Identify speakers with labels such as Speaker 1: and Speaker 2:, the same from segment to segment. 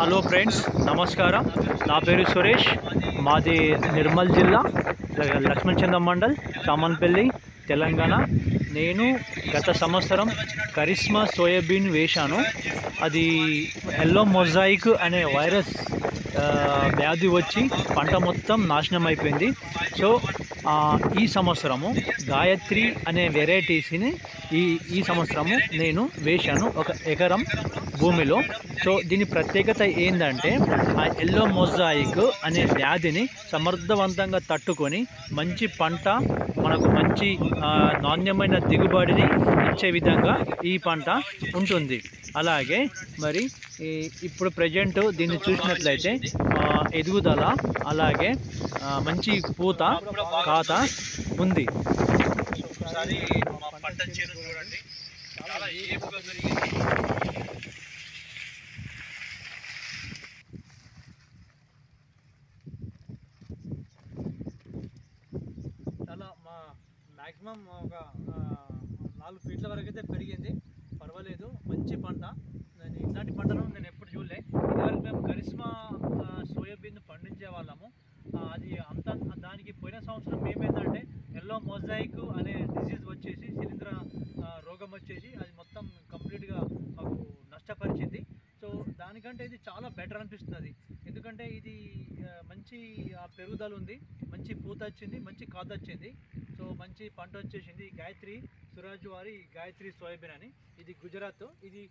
Speaker 1: Hello friends, నమస్కారం. నా పేరు సురేష్. మాది నిర్మల్ జిల్లా లక్ష్మణచంద మండల్, కామన్పల్లి, తెలంగాణ. నేను గత సంవత్సరం కరిష్మా సోయాబీన్ వేశాను. అది ఎల్లో మొజాయిక్ అనే వైరస్ వ్యాధి వచ్చి పంట మొత్తం నాశనం అయిపోయింది. సో ఈ సంవత్సరము గాయత్రి అనే వెరైటీస్ని ఈ సంవత్సరము నేను వేశాను ఒక ఎకరం భూమిలో. సో దీని ప్రత్యేకత ఏంటంటే ఆ ఎల్లో మొజాయిక్ అనే వ్యాధిని సమర్థవంతంగా తట్టుకొని మంచి పంట, మనకు మంచి నాణ్యమైన దిగుబడిని ఇచ్చే విధంగా ఈ పంట ఉంటుంది. అలాగే మరి ఇప్పుడు ప్రజెంట్ దీన్ని చూసినట్లయితే ఎదుగుదల, అలాగే మంచి పూత కాత ఉంది. ఒకసారి మా పంట చేను చూడండి, చాలా ఏపుగా పెరిగింది. చాలా మ్యాక్సిమం ఒక 4 ఫీట్ల వరకు అయితే పెరిగింది. పర్వాలేదు, మంచి పంట. ఇట్లాంటి పంటను నేను ఎప్పుడు చూడలే. ఇదివరకు మేము కరిష్మా సోయాబీన్ పండించే వాళ్ళము. అది అంత దానికి పోయిన సంవత్సరం ఏమైందంటే ఎల్లో మొజాయిక్ అనే డిసీజ్ వచ్చేసి, శిలీంధ్ర రోగం వచ్చేసి అది మొత్తం కంప్లీట్గా మాకు నష్టపరిచింది. సో దానికంటే ఇది చాలా బెటర్ అనిపిస్తుంది. ఎందుకంటే ఇది మంచి పెరుగుదల ఉంది, మంచి పూత వచ్చింది, మంచి కాత వచ్చింది. సో మంచి పంట వచ్చేసింది. గాయత్రి సురాజ్ వారి గాయత్రి సోయాబీన్ అని, ఇది గుజరాత్, ఇది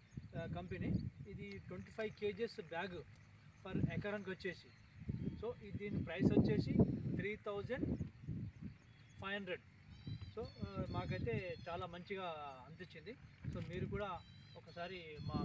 Speaker 1: కంపెనీ. ఇది 25 kgs బ్యాగ్ పర్ ఎకరానికి వచ్చేసి. సో దీని ప్రైస్ వచ్చేసి 3500. సో మాకైతే చాలా మంచిగా అనిపించింది. సో మీరు కూడా ఒకసారి మా